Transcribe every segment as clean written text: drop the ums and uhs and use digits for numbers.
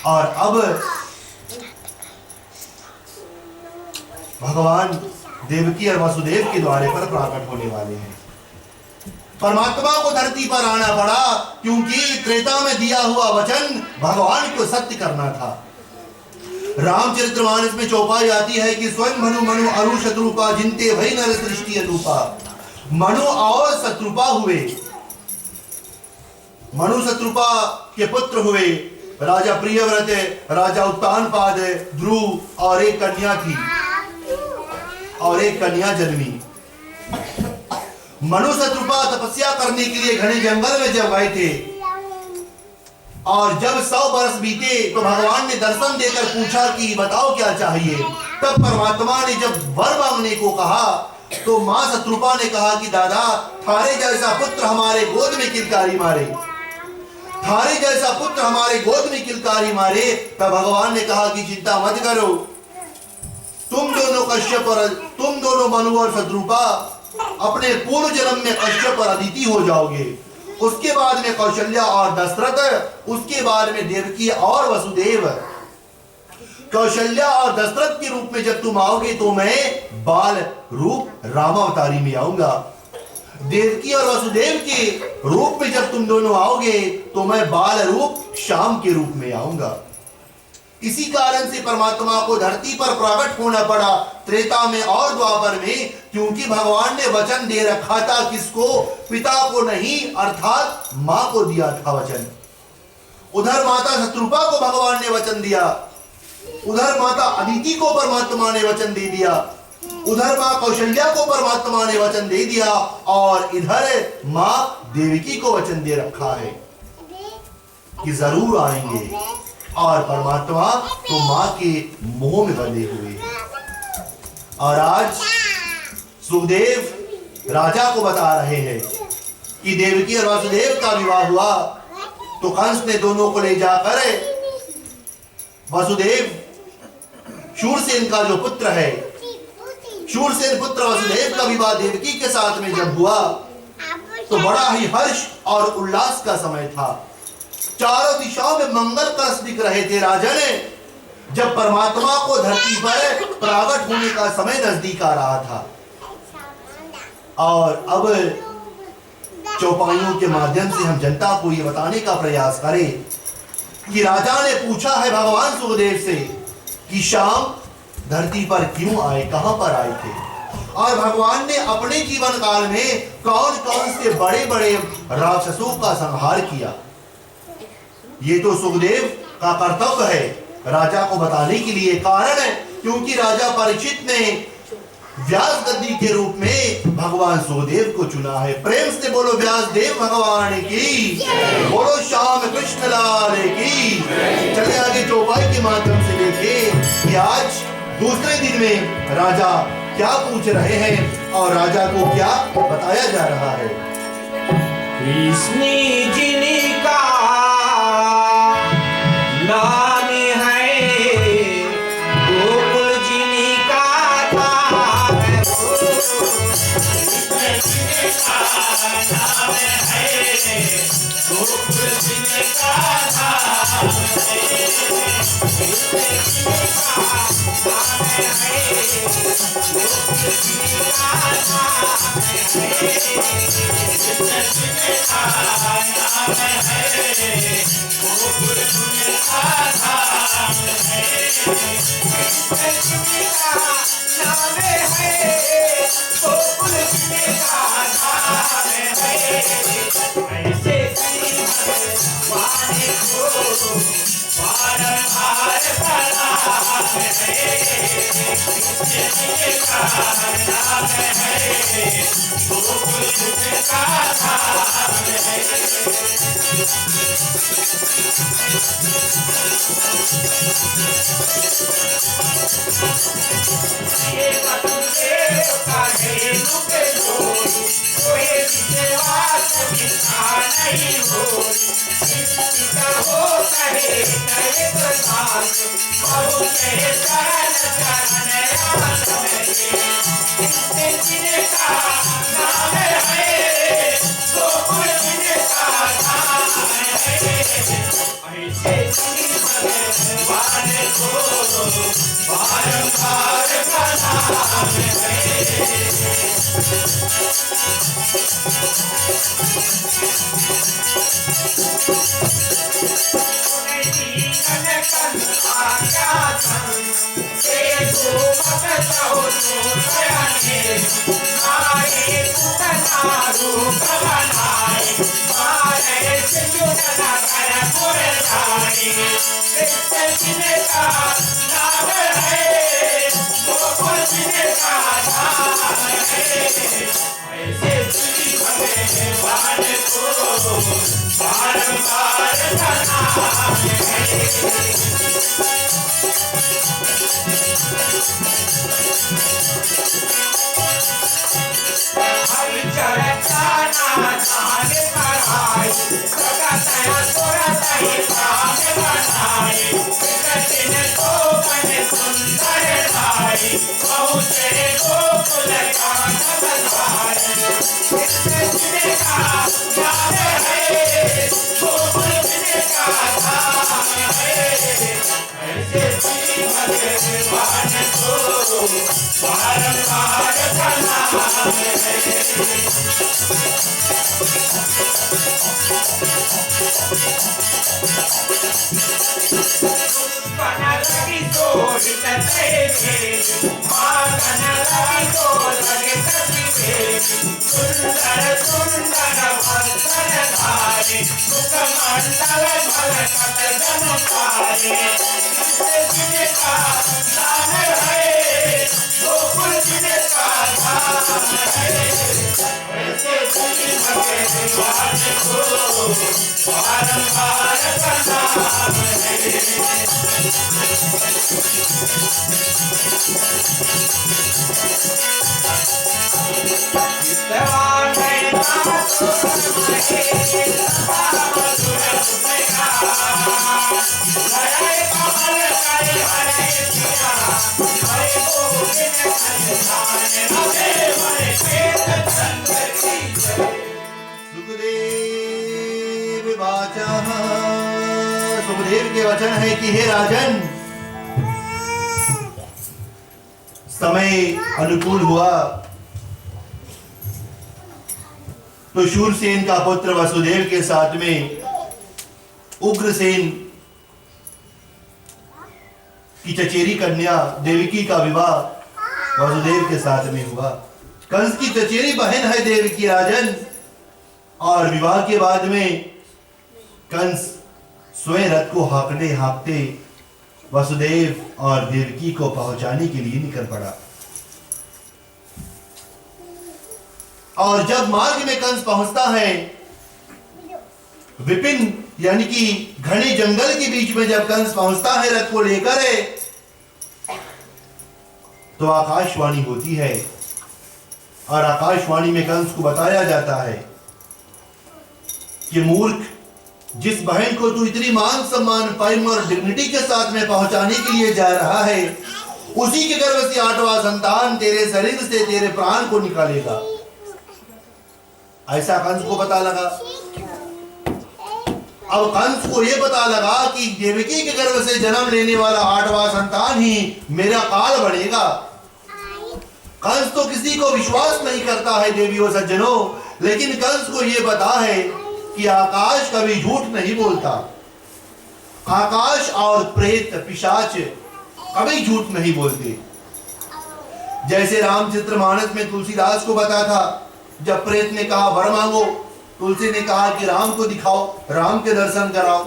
और अब भगवान देवकी और वसुदेव के द्वारे पर प्रकट होने वाले हैं। परमात्मा को धरती पर आना पड़ा क्योंकि त्रेता में दिया हुआ वचन भगवान को सत्य करना था। रामचरितमानस में चौपाई आती है कि स्वयं मनु मनु अरु शत्रुपा जिनते भई नर सृष्टि अनुपा। मनु और शत्रुपा हुए, मनु शत्रुपा के पुत्र हुए राजा प्रियव्रत, राजा उत्तानपाद, ध्रुव और एक कन्या थी और एक कन्या जन्मी। मनु शत्रुपा तपस्या करने के लिए घने जंगल में जब गए थे और जब 100 वर्ष बीते तो भगवान ने दर्शन देकर पूछा कि बताओ क्या चाहिए। तब परमात्मा ने जब वर मांगने को कहा तो मां शत्रुपा ने कहा कि दादा थारे जैसा पुत्र हमारे गोद में किलकारी मारे, थारे जैसा पुत्र हमारे गोद में किलकारी मारे। तब भगवान ने कहा कि चिंता मत करो, तुम दोनों कश्यप और तुम दोनों मनु और शत्रुपा अपने पूर्व जन्म में कश्यप और अदिति हो जाओगे, उसके बाद में कौशल्या और दशरथ, उसके बाद में देवकी और वसुदेव। कौशल्या और दशरथ के रूप में जब तुम आओगे तो मैं बाल रूप रामावतारी में आऊंगा। देवकी और वसुदेव के रूप में जब तुम दोनों आओगे तो मैं बाल रूप श्याम के रूप में आऊंगा। इसी कारण से परमात्मा को धरती पर प्रकट होना पड़ा त्रेता में और द्वापर में, क्योंकि भगवान ने वचन दे रखा था किसको, पिता को नहीं अर्थात मां को दिया था वचन। उधर माता शत्रुपा को भगवान ने वचन दिया, उधर माता अदिति को परमात्मा ने वचन दे दिया, उधर मां कौशल्या को परमात्मा ने वचन दे दिया और इधर मां देवकी को वचन दे रखा है कि जरूर आएंगे। और परमात्मा तो मां के मोह में बंधे हुए हैं। और आज सुखदेव राजा को बता रहे हैं कि देवकी और वसुदेव का विवाह हुआ तो कंस ने दोनों को ले जाकर वसुदेव शूरसेन का जो पुत्र है, शूरसेन पुत्र वसुदेव का विवाह देवकी के साथ में जब हुआ तो बड़ा ही हर्ष और उल्लास का समय था। चारों दिशाओं में मंगल कलश दिख रहे थे राजन, जब परमात्मा को धरती पर प्रकट होने का समय नजदीक आ रहा था। और अब चौपाइयों के माध्यम से हम जनता को ये बताने का प्रयास करें कि राजा ने पूछा है भगवान सुखदेव से कि श्याम धरती पर क्यों आए, कहां पर आए थे, और भगवान ने अपने जीवन काल में कौन कौन से बड़े बड़े राक्षसों का संहार किया। ये तो सुखदेव का कर्तव्य है राजा को बताने के लिए। कारण है क्योंकि राजा परीक्षित ने व्यास गद्दी के रूप में भगवान सुखदेव को चुना है। प्रेम से बोलो व्यास देव भगवान की, बोलो श्याम कृष्ण लाल की। चले आगे चौपाई के माध्यम से देखें कि आज दूसरे दिन में राजा क्या पूछ रहे हैं और राजा को क्या बताया जा रहा है। कृष्ण जी का नाम है, गोकुल जी का धाम है, कृष्ण जी का नाम है, गोकुल जी का धाम है, कृष्ण जी का नाम है, गोकुल जी का धाम है, कृष्ण जी का नाम है, गोकुल जी का धाम है, कृष्ण जी का नाम है, गोकुल जी का धाम है। ऐसे कई भगवान को बारंबार प्रणाम है, कृष्ण जी का नाम है, गोकुल जी का धाम है। ये वसुदेव का धेनु के जोड़ी, कोई विश्वास बिना नहीं होई, पिता हो कहे कहे प्रधान, बहु कहे शरण शरण आनंद, कृष्ण जी का नाम है, गोकुल जी का धाम है। ऐसे को बारंबार प्रणाम है। सुखदेव के वचन है कि हे राजन, समय अनुकूल हुआ तो शूरसेन का पुत्र वसुदेव के साथ में उग्रसेन की चचेरी कन्या देवकी का विवाह वसुदेव के साथ में हुआ। कंस की चचेरी बहन है देवकी राजन, और विवाह के बाद में कंस स्वयं रथ को हाँकते हाँकते वसुदेव और देवकी को पहुंचाने के लिए निकल पड़ा। और जब मार्ग में कंस पहुंचता है, विपिन यानी कि घने जंगल के बीच में जब कंस पहुंचता है रथ को लेकर, तो आकाशवाणी होती है, और आकाशवाणी में कंस को बताया जाता है कि मूर्ख, जिस बहन को तू इतनी मान सम्मान प्रेम और डिग्निटी के साथ में पहुंचाने के लिए जा रहा है, उसी के गर्भ से 8वां संतान तेरे शरीर से तेरे प्राण को निकालेगा। ऐसा कंस को पता लगा। अब कंस को यह पता लगा कि देवकी के गर्भ से जन्म लेने वाला 8वां संतान ही मेरा काल बनेगा। कंस तो किसी को विश्वास नहीं करता है देवियों सज्जनों, लेकिन कंस को यह पता है कि आकाश कभी झूठ नहीं बोलता। आकाश और प्रेत पिशाच कभी झूठ नहीं बोलते। जैसे रामचरितमानस में तुलसीदास को बता था, जब प्रेत ने कहा वर मांगो, तुलसी ने कहा कि राम को दिखाओ, राम के दर्शन कराओ।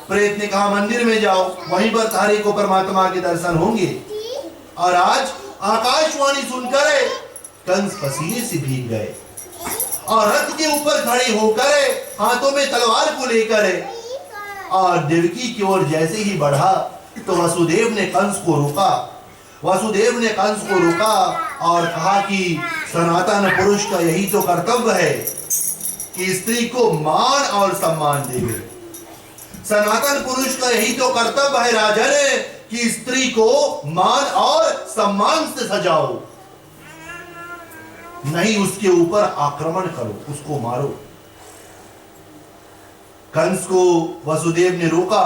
प्रेत ने कहा मंदिर में जाओ, वहीं पर तारे को परमात्मा के दर्शन होंगे। और आज आकाशवाणी सुनकर कंस पसीने से भीग गए और रथ के ऊपर खड़े होकर हाथों में तलवार को लेकर और देवकी की ओर जैसे ही बढ़ा तो वसुदेव ने कंस को रोका। वसुदेव ने कंस को रोका और कहा कि सनातन पुरुष का यही तो कर्तव्य है कि स्त्री को मान और सम्मान देवे। सनातन पुरुष का यही तो कर्तव्य है राजन कि स्त्री को मान और सम्मान से सजाओ, नहीं उसके ऊपर आक्रमण करो, उसको मारो। कंस को वसुदेव ने रोका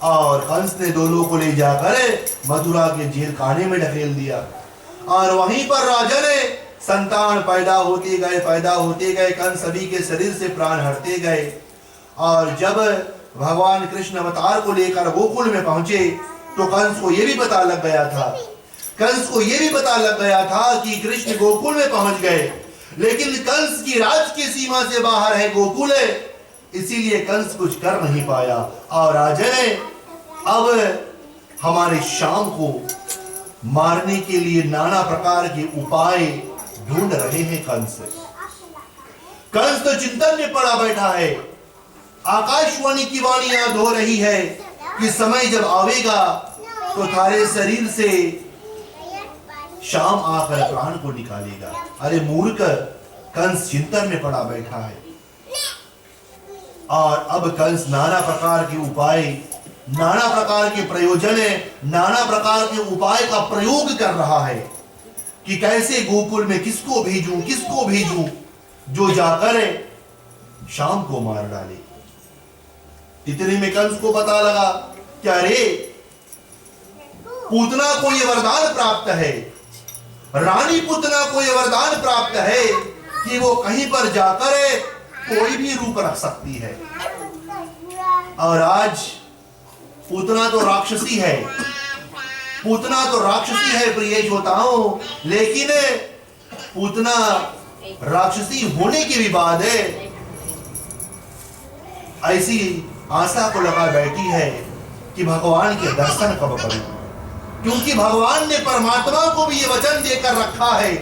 और कंस ने दोनों को ले जाकर मथुरा के जेल खाने में ढकेल दिया। और वहीं पर राजा ने संतान पैदा होते गए, कंस सभी के शरीर से प्राण हरते गए। और जब भगवान कृष्ण अवतार को लेकर गोकुल में पहुंचे तो कंस को यह भी पता लग गया था कि कृष्ण गोकुल में पहुंच गए। लेकिन कंस की राज की सीमा से बाहर है गोकुल, इसीलिए कंस कुछ कर नहीं पाया। और राजा ने अब हमारे श्याम को मारने के लिए नाना प्रकार के उपाय ढूंढ रहे हैं। कंस तो चिंतन में पड़ा बैठा है। आकाशवाणी की वाणी याद हो रही है कि समय जब आवेगा तो थारे शरीर से शाम आकर प्राण को निकालेगा। अरे मूर्ख, कंस चिंतन में पड़ा बैठा है। और अब कंस नाना प्रकार के उपाय, नाना प्रकार के प्रयोजन, नाना प्रकार के उपाय का प्रयोग कर रहा है कि कैसे गोकुल में किसको भेजूं जो जाकर शाम को मार डाले। इतने में कंस को पता लगा कि अरे पूतना को यह वरदान प्राप्त है, रानी पूतना को यह वरदान प्राप्त है कि वो कहीं पर जाकर कोई भी रूप रख सकती है। और आज पूतना तो राक्षसी है, प्रिय श्रोताओं, लेकिन पूतना राक्षसी होने के भी बाद ऐसी आशा को लगा बैठी है कि भगवान के दर्शन कब करूं, क्योंकि भगवान ने परमात्मा को भी ये वचन देकर रखा है,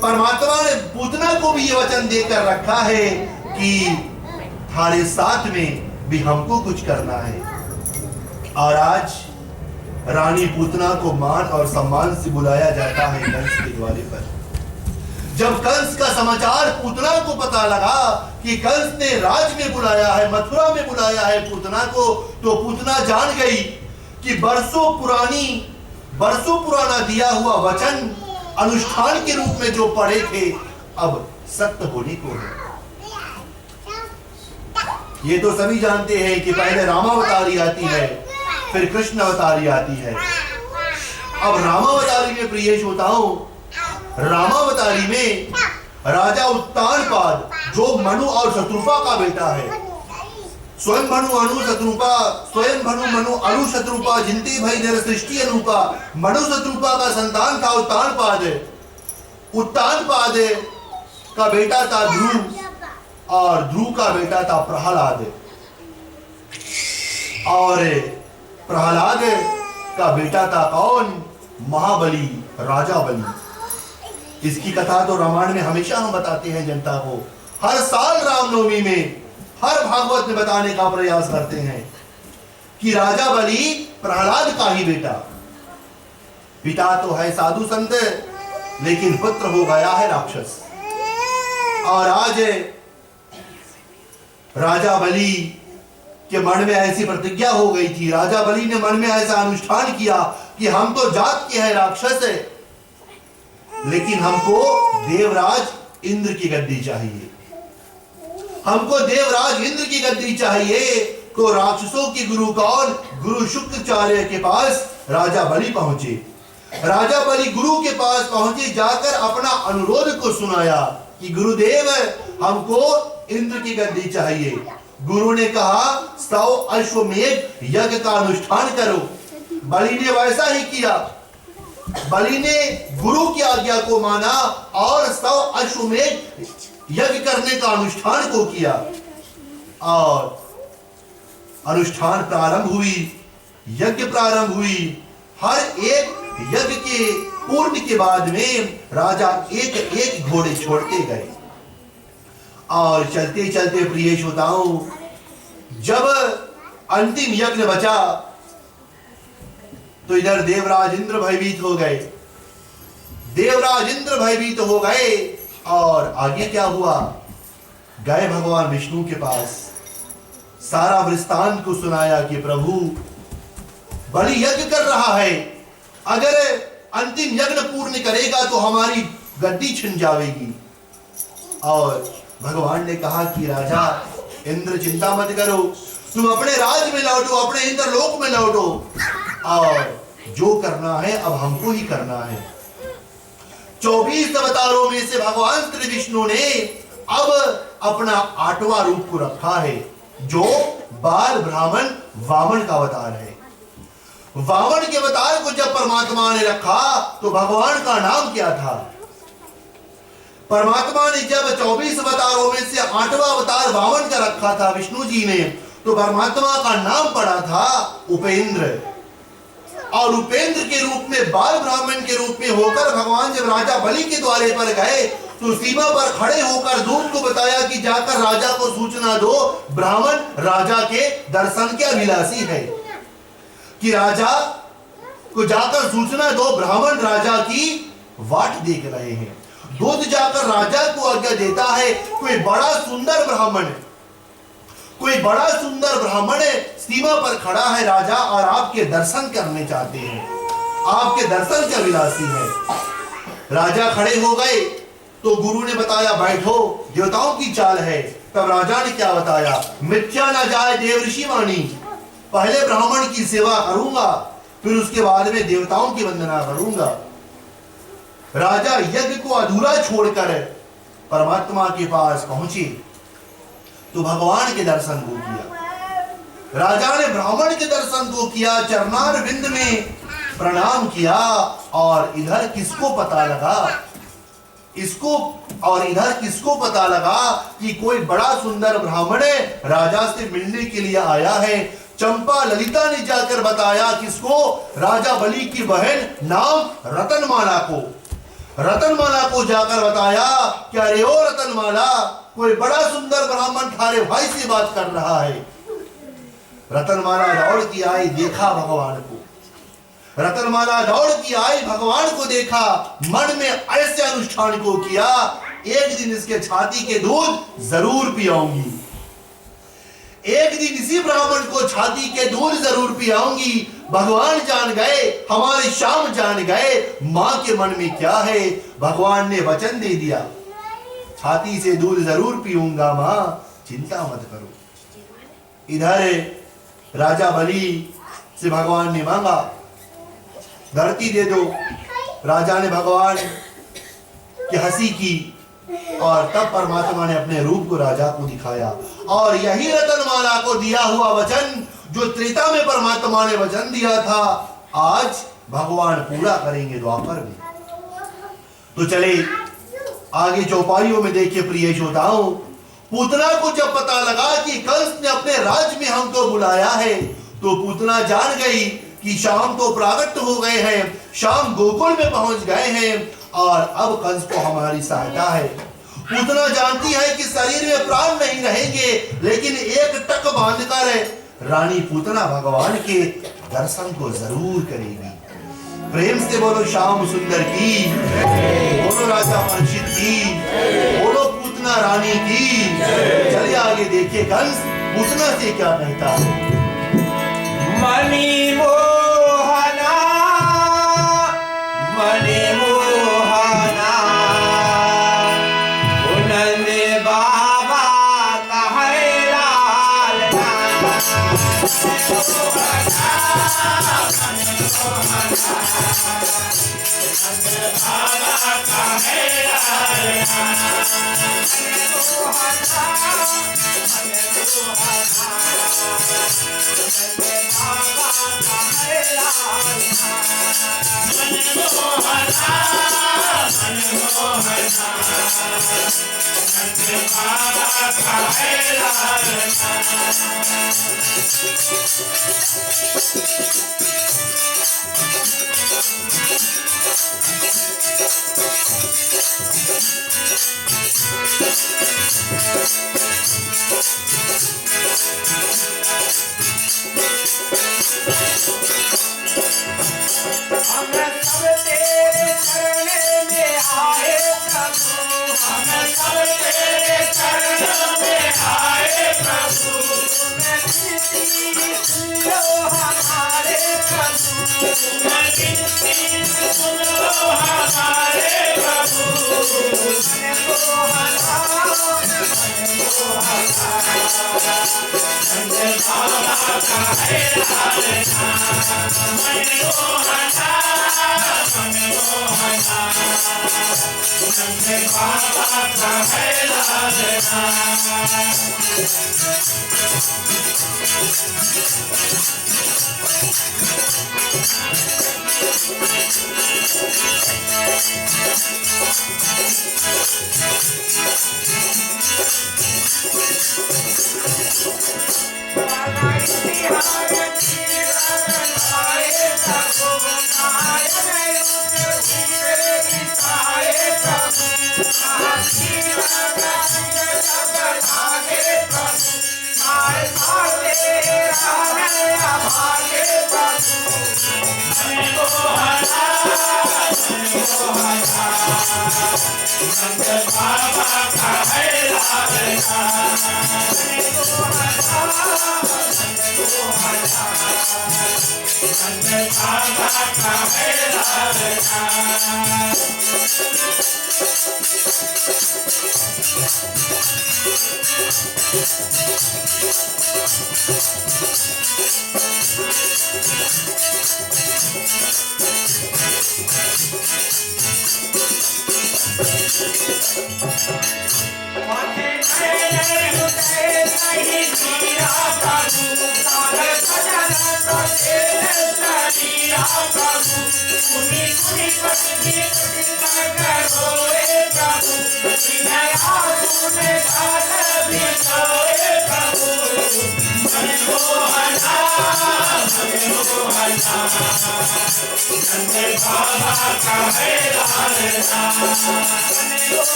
परमात्मा ने पूतना को भी ये वचन देकर रखा है कि थारे साथ में भी हमको कुछ करना है। और आज रानी पूतना को मान और सम्मान से बुलाया जाता है कंस के द्वारे पर। जब कंस का समाचार पूतना को पता लगा कि कंस ने राज में बुलाया है, मथुरा में बुलाया है पूतना को, तो पूतना जान गई कि बरसों पुराना दिया हुआ वचन अनुष्ठान के रूप में जो पड़े थे अब सत्य होने को है। ये तो सभी जानते हैं कि पहले रामावतारी आती है, फिर कृष्ण अवतारी आती है। अब रामावतारी में प्रिय श्रोताओं, रामावतारी में राजा उत्तानपाद जो मनु और शत्रुपा का बेटा है, स्वयं भनु अनु शत्रुपा जिनती भई नर सृष्टि अनुपा, मनु शत्रुपा का संतान था उत्तानपाद का बेटा था ध्रुव और ध्रुव का बेटा था प्रहलाद, और प्रहलाद का बेटा था कौन? महाबली, राजा बलि। इसकी कथा तो रामायण में हमेशा हम बताते हैं जनता को, हर साल रामनवमी में, हर भागवत में बताने का प्रयास करते हैं कि राजा बलि प्रहलाद का ही बेटा, पिता तो है साधु संत लेकिन पुत्र हो गया है राक्षस। और आज राजा बलि के मन में ऐसी प्रतिज्ञा हो गई थी, राजा बलि ने मन में ऐसा अनुष्ठान किया कि हम तो जात के हैं राक्षस है, लेकिन हमको देवराज इंद्र की गद्दी चाहिए, हमको देवराज इंद्र की गद्दी चाहिए। तो राक्षसों की गुरु कौन? गुरु शुक्राचार्य के पास राजा बलि पहुंचे। राजा बलि गुरु के पास पहुंचे, जाकर अपना अनुरोध को सुनाया कि गुरुदेव हमको इंद्र की गद्दी चाहिए। गुरु ने कहा 100 अश्वमेध यज्ञ का अनुष्ठान करो। बलि ने वैसा ही किया, बलि ने गुरु की आज्ञा को माना और 100 अश्वमेध यज्ञ करने का अनुष्ठान को किया। और अनुष्ठाान प्रारंभ हुई, यज्ञ प्रारंभ हुई। हर एक यज्ञ के पूर्ण के बाद में राजा एक एक घोड़े छोड़ते गए और चलते चलते प्रिय श्रोताओं, जब अंतिम यज्ञ बचा तो इधर देवराज इंद्र भयभीत हो गए, देवराज इंद्र भयभीत हो गए। और आगे क्या हुआ? गए भगवान विष्णु के पास, सारा वृत्तांत को सुनाया कि प्रभु बलि यज्ञ कर रहा है, अगर अंतिम यज्ञ पूर्ण करेगा तो हमारी गद्दी छिन जाएगी। और भगवान ने कहा कि राजा इंद्र चिंता मत करो, तुम अपने राज में लौटो, अपने इंद्रलोक में लौटो, और जो करना है अब हमको ही करना है। 24 अवतारों में से भगवान श्री विष्णु ने अब अपना 8वां रूप को रखा है, जो बाल ब्राह्मण वामन का अवतार है। वामन के अवतार को जब परमात्मा ने रखा तो भगवान का नाम क्या था? परमात्मा ने जब 24 अवतारों में से 8वां अवतार वामन का रखा था विष्णु जी ने, तो परमात्मा का नाम पड़ा था उपेंद्र। और उपेंद्र के रूप में, बाल ब्राह्मण के रूप में होकर भगवान जब राजा बलि के द्वारे पर गए तो सीमा पर खड़े होकर दूत को बताया कि जाकर राजा को सूचना दो, ब्राह्मण राजा के दर्शन के अभिलाषी है, कि राजा को जाकर सूचना दो, ब्राह्मण राजा की वाट देख रहे हैं। दूत जाकर राजा को आज्ञा देता है, कोई बड़ा सुंदर ब्राह्मण सीमा पर खड़ा है राजा, और आपके दर्शन करने चाहते हैं, आपके दर्शन के अभिलाषी है। राजा खड़े हो गए तो गुरु ने बताया बैठो, देवताओं की चाल है। तब राजा ने क्या बताया? मिथ्या न जाए देव ऋषि वाणी, पहले ब्राह्मण की सेवा करूंगा, फिर उसके बाद में देवताओं की वंदना करूंगा। राजा यज्ञ को अधूरा छोड़कर परमात्मा के पास पहुंचे तो भगवान के दर्शन को किया। राजा ने ब्राह्मण के दर्शन को किया, चरणार बिंद में प्रणाम किया, और इधर किसको पता लगा कि कोई बड़ा सुंदर ब्राह्मण राजा से मिलने के लिए आया है। चंपा ललिता ने जाकर बताया किसको? राजा बलि की बहन नाम रतनमाला को जाकर बताया कि अरे ओ रतनमाला, कोई बड़ा सुंदर ब्राह्मण थारे भाई से बात कर रहा है। रतनमाला दौड़ की आई, देखा भगवान को। रतनमाला दौड़ की आई, भगवान को देखा, मन में ऐसे अनुष्ठान को किया, एक दिन इसके छाती के दूध जरूर पियाऊंगी, एक दिन इसी ब्राह्मण को छाती के दूध जरूर पियाऊंगी। भगवान जान गए, हमारे श्याम जान गए मां के मन में क्या है। भगवान ने वचन दे दिया, छाती से दूध जरूर पीऊंगा मां, चिंता मत करो। इधर राजा बलि से भगवान ने मांगा, धरती दे दो। राजा ने भगवान की हंसी की, और तब परमात्मा ने अपने रूप को राजा को दिखाया। और यही रतनमाला को दिया हुआ वचन, जो त्रेता में परमात्मा ने वचन दिया था, आज भगवान पूरा करेंगे द्वापर में। तो चले आगे चौपाइयों में देखिए प्रिय श्रोताओं, पूतना को जब पता लगा कि कंस ने अपने राज्य में हमको बुलाया है, तो पूतना जान गई कि शाम तो प्राकट हो गए हैं, शाम गोकुल में पहुंच गए हैं, और अब कंस को हमारी सहायता है। पूतना जानती है कि शरीर में प्राण नहीं रहेंगे, लेकिन एक टक बांधकर रानी पूतना भगवान के दर्शन को जरूर करेगी। प्रेम से बोलो श्याम सुंदर की, बोलो राजा वंशित की, बोलो पूतना रानी की। चलिए आगे देखिए कंस पूतना से क्या कहता है। मणि मोहना, मणि मोहना, नंद बाबा कहे लाल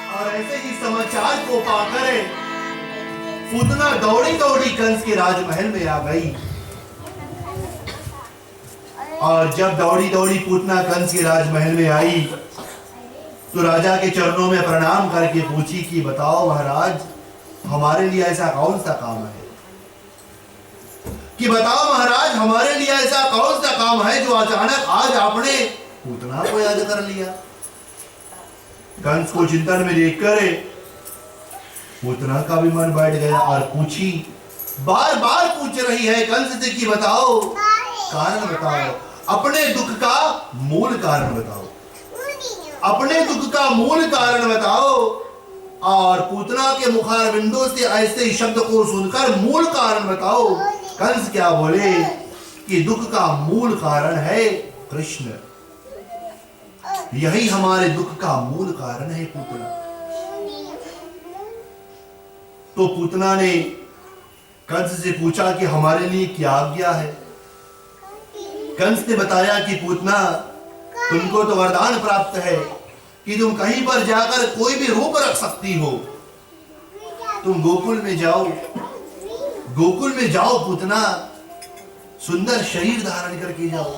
और ऐसे ही समाचार को पाकर पूतना दौड़ी दौड़ी कंस के राजमहल में आ गई। और जब दौड़ी दौड़ी पूतना कंस के राजमहल में आई तो राजा के चरणों में प्रणाम करके पूछी कि बताओ महाराज, हमारे लिए ऐसा कौन सा काम है, कि बताओ महाराज हमारे लिए ऐसा कौन सा काम है जो अचानक आज आपने पूतना को याद कर लिया। कंस को चिंतन में देखकर पूतना का भी मन बैठ गया और पूछी, बार बार पूछ रही है कंस से कि बताओ, कारण बताओ, अपने दुख का मूल कारण बताओ, अपने दुख का मूल कारण बताओ। और पूतना के मुखारविंदों से ऐसे शब्द को सुनकर मूल कारण बताओ। कंस क्या बोले कि दुख का मूल कारण है कृष्ण, यही हमारे दुख का मूल कारण है पूतना। तो पूतना ने कंस से पूछा कि हमारे लिए क्या आज्ञा है। कंस ने बताया कि पूतना, तुमको तो वरदान प्राप्त है कि तुम कहीं पर जाकर कोई भी रूप रख सकती हो। तुम गोकुल में जाओ, गोकुल में जाओ पूतना, सुंदर शरीर धारण करके जाओ,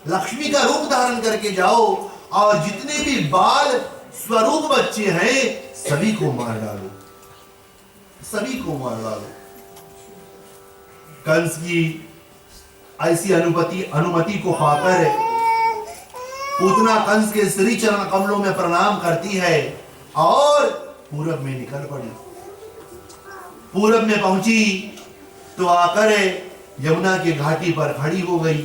लक्ष्मी का रूप धारण करके जाओ और जितने भी बाल स्वरूप बच्चे हैं सभी को मार डालो, सभी को मार डालो। कंस की ऐसी अनुमति को पाकर पूतना कंस के श्री चरण कमलों में प्रणाम करती है और पूरब में निकल पड़ी। पूरब में पहुंची तो आकर यमुना के घाटी पर खड़ी हो गई।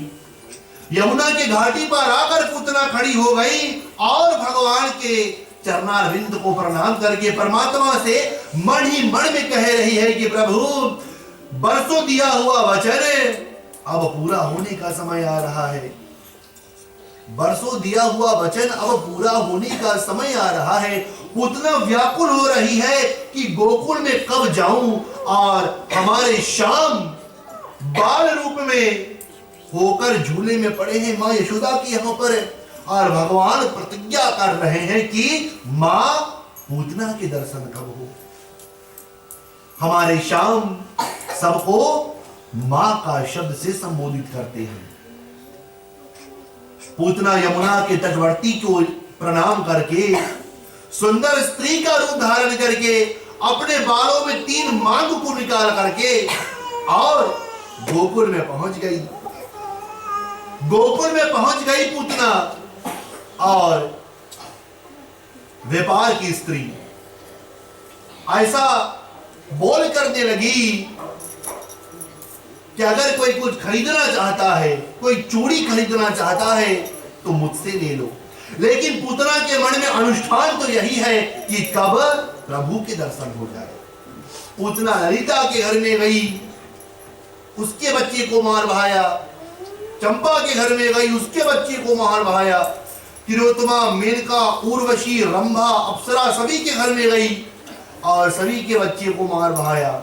यमुना के घाटी पर आकर पूतना खड़ी हो गई और भगवान के चरणारविंद को प्रणाम करके परमात्मा से मन ही मन में कह रही है कि प्रभु, बरसों दिया हुआ वचन अब पूरा होने का समय आ रहा है, बरसों दिया हुआ वचन अब पूरा होने का समय आ रहा है। पूतना व्याकुल हो रही है कि गोकुल में कब जाऊं और हमारे श्याम बाल रूप में होकर झूले में पड़े हैं मां यशोदा की यहाँ पर, और भगवान प्रतिज्ञा कर रहे हैं कि मां पूतना के दर्शन कब हो। हमारे श्याम सबको मां का शब्द से संबोधित करते हैं। पूतना यमुना के तटवर्ती को प्रणाम करके सुंदर स्त्री का रूप धारण करके अपने बालों में 3 मांग को निकाल करके और गोकुल में पहुंच गई। गोकुल में पहुंच गई पूतना और व्यापार की स्त्री ऐसा बोल करने लगी कि अगर कोई कुछ खरीदना चाहता है, कोई चूड़ी खरीदना चाहता है तो मुझसे ले लो। लेकिन पूतना के मन में अनुष्ठान तो यही है कि कब प्रभु के दर्शन हो जाए। पूतना ललिता के घर में गई, उसके बच्चे को मार बहाया। चंपा के घर में गई, उसके बच्चे को मार बहाया। तिलोत्तमा, मेनका, उर्वशी, रंभा, अप्सरा सभी के घर में गई और सभी के बच्चे को मार बहाया,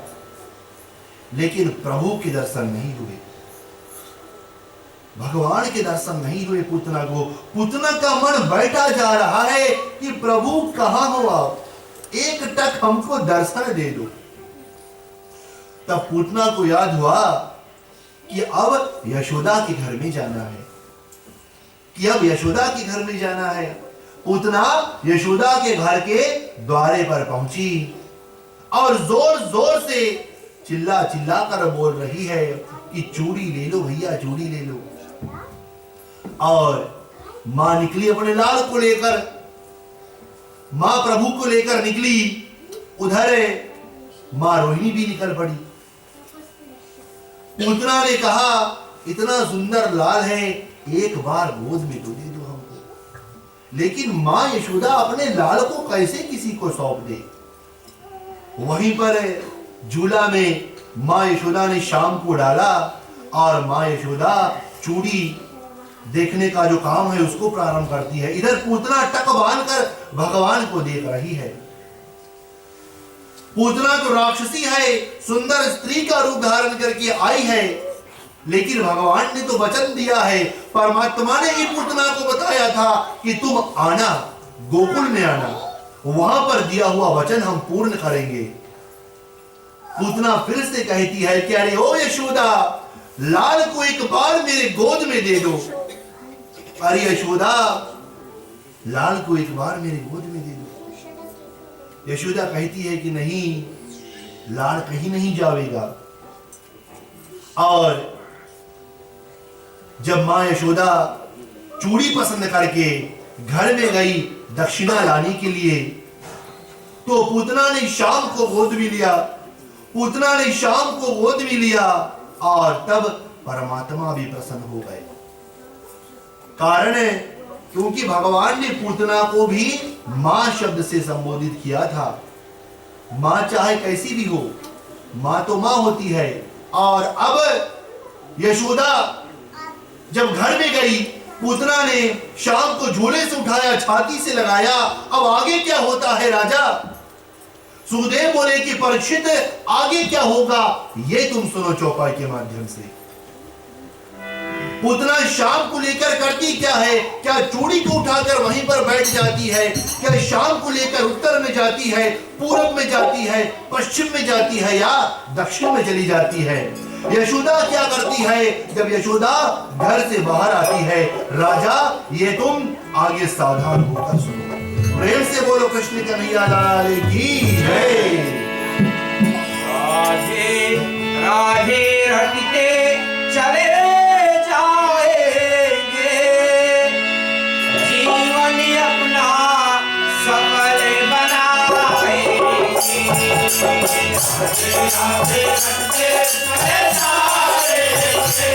लेकिन प्रभु के दर्शन नहीं हुए, भगवान के दर्शन नहीं हुए पूतना को। पूतना का मन बैठा जा रहा है कि प्रभु कहां हो आप, एक टक हमको दर्शन दे दो। तब पूतना को याद हुआ कि अब यशोदा के घर में जाना है, कि अब यशोदा के घर में जाना है। पूतना यशोदा के घर के द्वारे पर पहुंची और जोर जोर से चिल्ला चिल्ला कर बोल रही है कि चूड़ी ले लो भैया, चूड़ी ले लो। और मां निकली अपने लाल को लेकर, मां प्रभु को लेकर निकली। उधर मां रोहिणी भी निकल पड़ी। पूतना ने कहा, इतना सुंदर लाल है, एक बार गोद में तो दे दो हमको। लेकिन मां यशोदा अपने लाल को कैसे किसी को सौंप दे। वहीं पर झूला में मां यशोदा ने शाम को डाला और मां यशोदा चूड़ी देखने का जो काम है उसको प्रारंभ करती है। इधर पूतना टक बांधकर भगवान को देख रही है। पूतना तो राक्षसी है, सुंदर स्त्री का रूप धारण करके आई है, लेकिन भगवान ने तो वचन दिया है, परमात्मा ने ही पूतना को बताया था कि तुम आना, गोकुल में आना, वहां पर दिया हुआ वचन हम पूर्ण करेंगे। पूतना फिर से कहती है कि अरे ओ यशोदा, लाल को एक बार मेरे गोद में दे दो। अरे यशोदा, लाल को एक बार मेरे गोद में दे दो। यशोदा कहती है कि नहीं, लाल कहीं नहीं जाएगा। और जब मां यशोदा चूड़ी पसंद करके घर में गई दक्षिणा लाने के लिए, तो पूतना ने शाम को गोद भी लिया। पूतना ने शाम को गोद भी लिया और तब परमात्मा भी प्रसन्न हो गए। कारण है क्योंकि भगवान ने पूतना को भी मां शब्द से संबोधित किया था। मां चाहे कैसी भी हो, मां तो मां होती है। और अब यशोदा जब घर में गई, पूतना ने शाम को झूले से उठाया, छाती से लगाया। अब आगे क्या होता है राजा? सुखदेव बोले कि परीक्षित, आगे क्या होगा ये तुम सुनो चौपाई के माध्यम से। पूतना शाम को लेकर करती क्या है? क्या चूड़ी को उठाकर वहीं पर बैठ जाती है? क्या शाम को लेकर उत्तर में जाती है, पूरब में जाती है, पश्चिम में जाती है, या दक्षिण में चली जाती है? यशोदा क्या करती है? जब यशोदा घर से बाहर आती है, राजा ये तुम आगे सावधान होकर सुनो। प्रेम से बोलो कृष्ण कन्हैया लाल की जय। राधे राधे रटते चले जाएंगे, जीवन अपना सफल बनाएंगे। राधे रटते चले जाएंगे,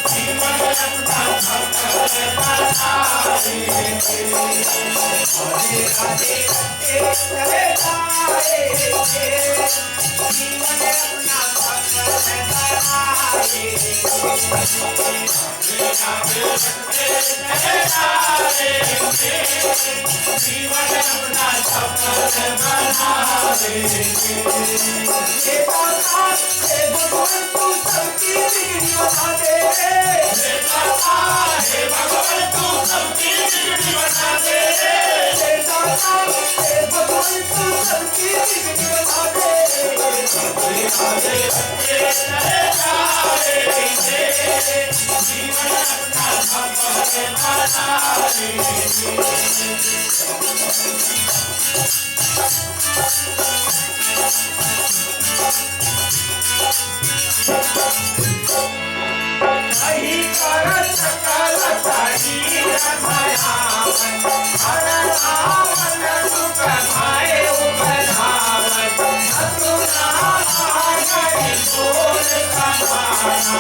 जीवन अपना सफल बनाएंगे। राधे राधे रटते चले जाएंगे, जीवन अपना सफल बनाएंगे। राधे रटते चले जाएंगे, जीवन अपना सफल बनाएंगे। हे भगवान तू सबकी बिगड़ी बना दे, हे भगवान तू सबकी बिगड़ी बना दे, हे भगवान तू सबकी बिगड़ी बना दे। राधे रटते चले जाएंगे, जीवन अपना सफल बनाएंगे। नहीं कर सकल शरीर भयावन, हर नामन सुख भाए उपधावन। असुरागरि बोल समाना,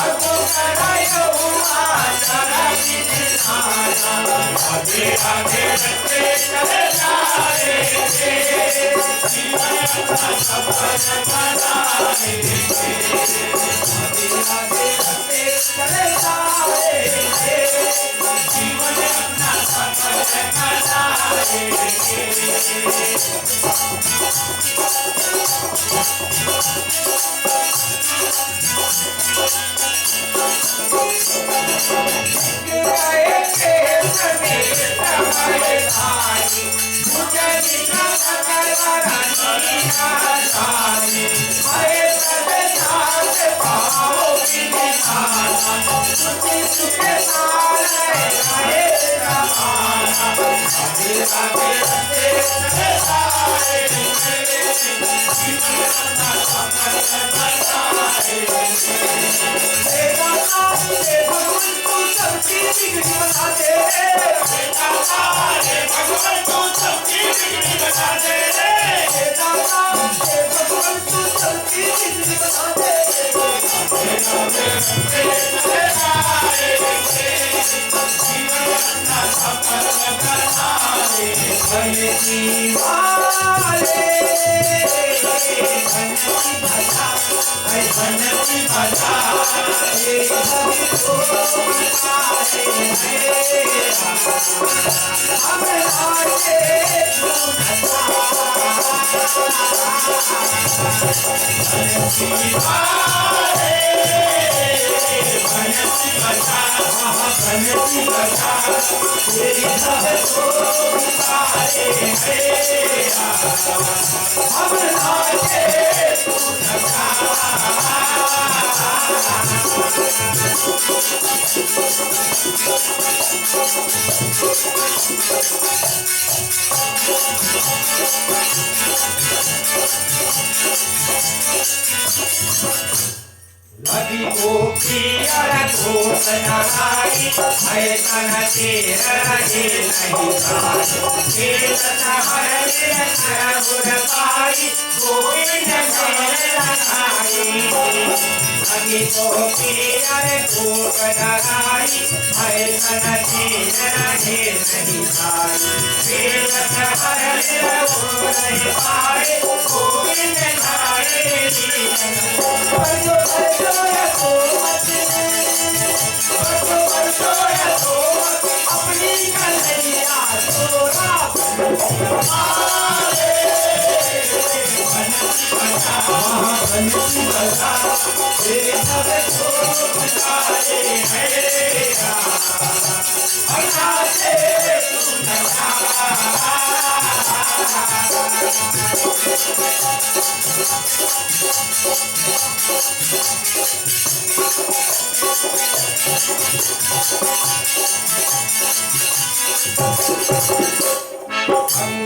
असु करयो आचरण निधाना। राधे राधे रटते चले जाएंगे, जीवन अपना सफल बनाएंगे। राधे रटते चले जाएंगे, जीवन अपना सफल बनाएंगे। भगवान लगी गोपी अरघोष नराई है तन तेर रहे नहीं जाई खेलत हर दिन सरहुर पाई गोविंद मेर लगाई लगी गोपी अरघोष नराई है तन तेर रहे नहीं जाई खेलत हर दिन सरहुर पाई गोविंद अपनी कन्हैया तोरा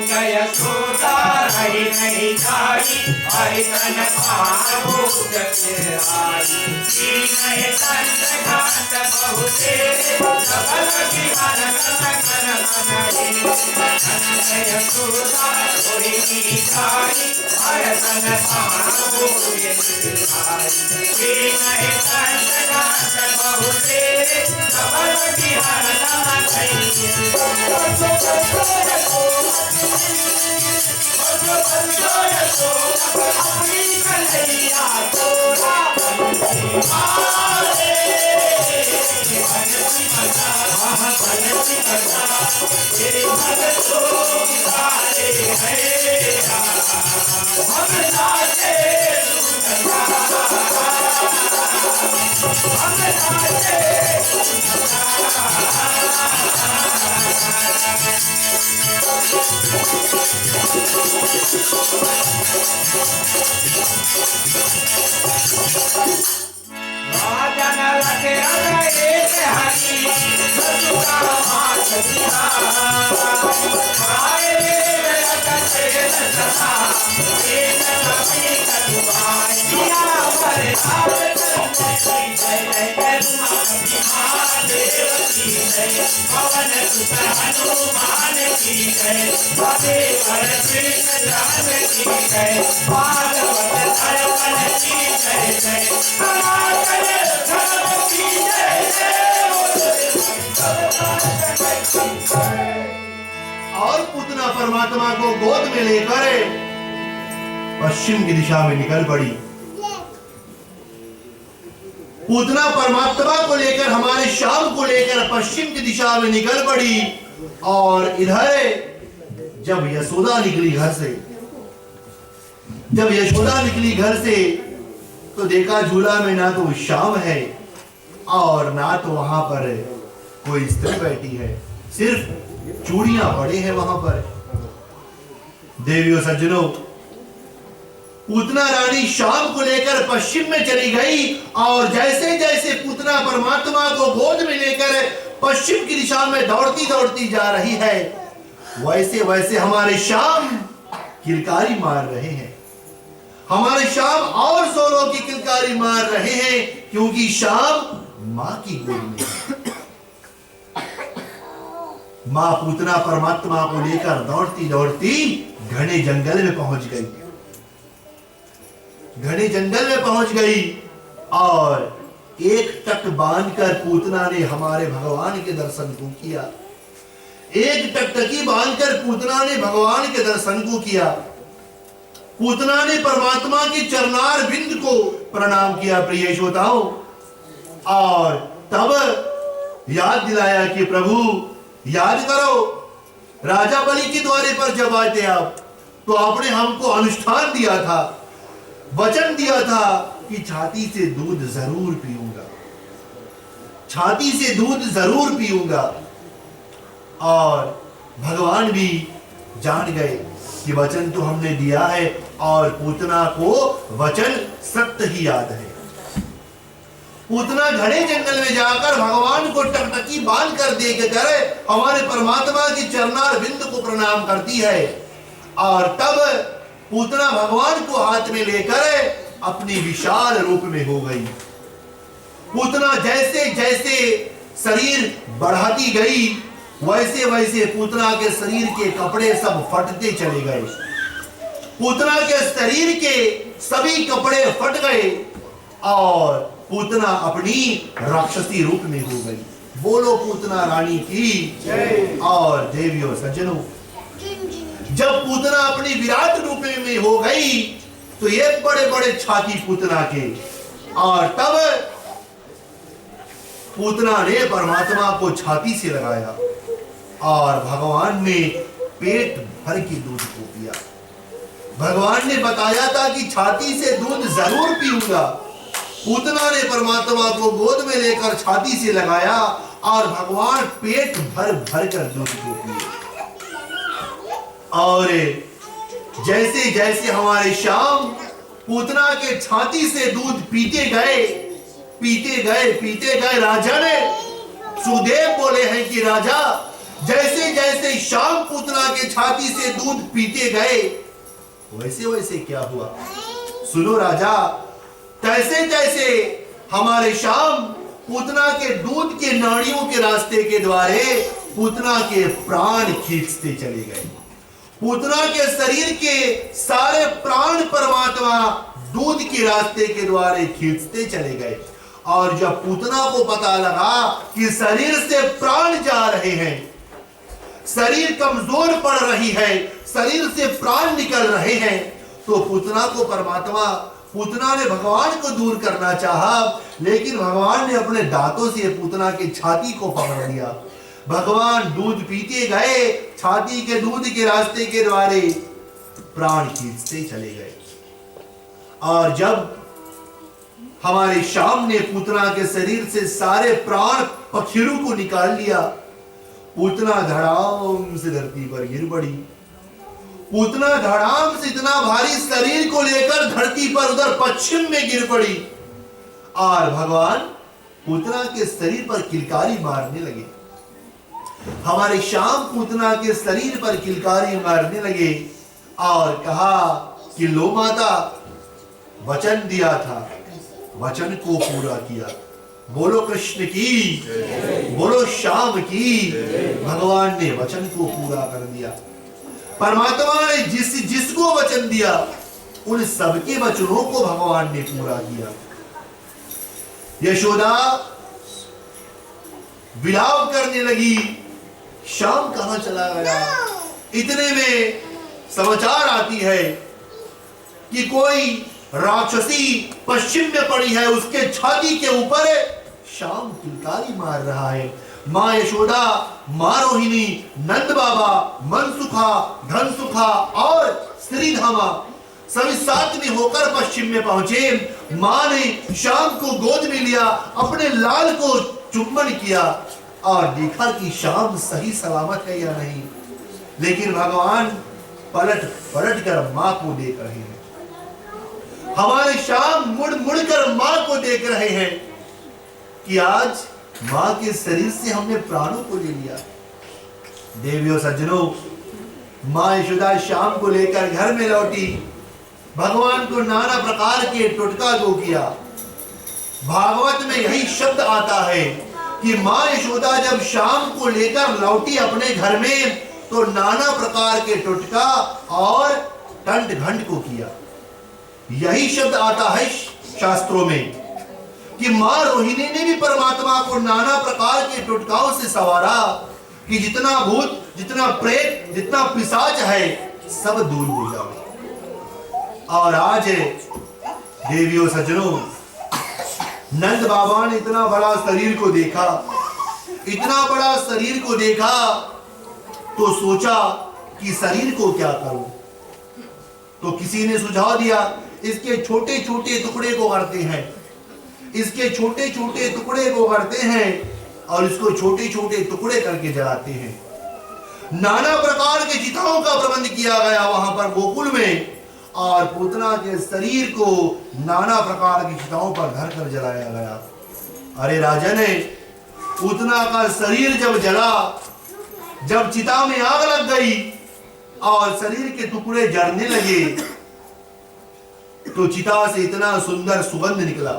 गय सोता रही नहीं जाई हरि तन पारो आई नहीं संत घात बहुते सबल विहार कन मनाई गय सोता रही नहीं जाई हरि तन पारो आई नहीं संत घात बहुते सबल विहार राजन लगे एक हरी ससुरा मात दिया आए लगते सदा एक नबी कलवाई दिया पर आप चलते जय जय करुणामती महादेव की जय पवन सुत हनुमान की जय भवे हर कृष्ण जान की जय भागवत धर्मन की जय जय और पूतना परमात्मा को गोद में लेकर पश्चिम की दिशा में निकल पड़ी। पूतना परमात्मा को लेकर हमारे श्याम को लेकर पश्चिम की दिशा में निकल पड़ी। और इधर जब यशोदा निकली घर से तो देखा झूला में ना तो श्याम है और ना तो वहां पर कोई स्त्री बैठी है, सिर्फ चूड़ियां पड़े हैं वहां पर। देवियों सज्जनों, पूतना रानी श्याम को लेकर पश्चिम में चली गई और जैसे जैसे पूतना परमात्मा को गोद में लेकर पश्चिम की दिशा में दौड़ती दौड़ती जा रही है, वैसे वैसे हमारे श्याम किलकारी मार रहे हैं। हमारे श्याम और जोरों की किलकारी मार रहे हैं क्योंकि श्याम मां की गोद में है। मां पूतना परमात्मा को लेकर दौड़ती दौड़ती घने जंगल में पहुंच गई। घने जंगल में पहुंच गई और एक टक बांधकर पूतना ने हमारे भगवान के दर्शन को किया। एक टकटकी बांधकर पूतना ने भगवान के दर्शन को किया। पूतना ने परमात्मा के चरणार बिंद को प्रणाम किया प्रिय यशोदाओं, और तब याद दिलाया कि प्रभु याद करो, राजा बलि के द्वारे पर जब आए थे आप, तो आपने हमको अनुष्ठान दिया था, वचन दिया था कि छाती से दूध जरूर पीऊंगा, छाती से दूध जरूर पीऊंगा। और भगवान भी जान गए कि वचन तो हमने दिया है, और पूतना को वचन सत्य ही याद है। पूतना घने जंगल में जाकर भगवान को टकटकी बांध कर देख कर हमारे परमात्मा की चरणार बिंद को प्रणाम करती है, और तब पूतना भगवान को हाथ में लेकर अपनी विशाल रूप में हो गई। पूतना जैसे जैसे शरीर बढ़ाती गई, वैसे वैसे पूतना के शरीर के कपड़े सब फटते चले गए। पूतना के शरीर के सभी कपड़े फट गए और पूतना अपनी राक्षसी रूप में हो गई। बोलो पूतना रानी की जय। और देवियों सज्जनों, जब पूतना अपनी विराट रूप में हो गई तो ये बड़े बड़े छाती पूतना के, और तब पूतना ने परमात्मा को छाती से लगाया और भगवान ने पेट भर के दूध को पिया। भगवान ने बताया था कि छाती से दूध जरूर पीऊंगा। पूतना ने परमात्मा को गोद में लेकर छाती से लगाया और भगवान पेट भर भर कर दूध को पिए। और जैसे जैसे हमारे श्याम पूतना के छाती से दूध पीते गए, पीते गए, पीते गए, राजा ने सुदेव बोले हैं कि राजा, जैसे जैसे श्याम पूतना के छाती से दूध पीते गए, वैसे वैसे क्या हुआ? सुनो राजा, तैसे तैसे हमारे श्याम पूतना के दूध के नाड़ियों के रास्ते के द्वारे पूतना के प्राण खींचते चले गए। पूतना के शरीर के सारे प्राण परमात्मा दूध के रास्ते के द्वारे खींचते चले गए। और जब पूतना को पता लगा कि शरीर से प्राण जा रहे हैं, शरीर कमजोर पड़ रही है, शरीर से प्राण निकल रहे हैं, तो पूतना को परमात्मा, पूतना ने भगवान को दूर करना चाहा, लेकिन भगवान ने अपने दांतों से पूतना की छाती को पकड़ लिया। भगवान दूध पीते गए, छाती के दूध के रास्ते के द्वारे प्राण खींचते चले गए। और जब हमारे श्याम ने पूतना के शरीर से सारे प्राण पखीरू को निकाल लिया, पूतना धड़ाम से धरती पर गिर पड़ी। पूतना धड़ाम से इतना भारी शरीर को लेकर धरती पर उधर पश्चिम में गिर पड़ी और भगवान पूतना के शरीर पर किलकारी मारने लगे। हमारे श्याम पूतना के शरीर पर किलकारी मारने लगे और कहा कि लो माता, वचन दिया था, वचन को पूरा किया। बोलो कृष्ण की, बोलो श्याम की। भगवान ने वचन को पूरा कर दिया। परमात्मा ने जिसको वचन दिया, उन सबके वचनों को भगवान ने पूरा किया। यशोदा विलाप करने लगी, श्याम कहां चला गया। इतने में समाचार आती है कि कोई राक्षसी पश्चिम में पड़ी है, उसके छाती के ऊपर श्याम किलकारी मार रहा है। मां यशोदा, मां रोहिणी, नंद बाबा, मनसुखा, धनसुखा और श्रीधामा सभी साथ में होकर पश्चिम में पहुंचे। मां ने श्याम को गोद में लिया, अपने लाल को चुंबन किया और देखा कि श्याम सही सलामत है या नहीं। लेकिन भगवान पलट पलट कर मां को देख रहे हैं। हमारे श्याम मुड़ मुड़ कर मां को देख रहे हैं कि आज मां के शरीर से हमने प्राणों को ले लिया। देवियों सज्जनों, मां यशोदा श्याम को लेकर घर में लौटी। भगवान को नाना प्रकार के टोटका को किया। भागवत में यही शब्द आता है कि मां यशोदा जब श्याम को लेकर लौटी अपने घर में, तो नाना प्रकार के टोटका और टंट घंट को किया। यही शब्द आता है शास्त्रों में कि मां रोहिणी ने भी परमात्मा को नाना प्रकार के टुटकाओं से सवारा कि जितना भूत, जितना प्रेत, जितना पिशाच है सब दूर हो जाओ। और आज देवियों सज्जनों, नंद बाबा ने इतना बड़ा शरीर को देखा, इतना बड़ा शरीर को देखा तो सोचा कि शरीर को क्या करूं। तो किसी ने सुझाव दिया इसके छोटे छोटे टुकड़े को करते हैं, इसके छोटे छोटे टुकड़े को करते हैं और इसको छोटे छोटे टुकड़े करके जलाते हैं। नाना प्रकार के चिताओं का प्रबंध किया गया वहां पर गोकुल में, और पूतना के शरीर को नाना प्रकार की चिताओं पर धर कर जलाया गया। अरे राजन, पूतना का शरीर जब जला, जब चिता में आग लग गई और शरीर के टुकड़े जलने लगे तो चिता से इतना सुंदर सुगंध निकला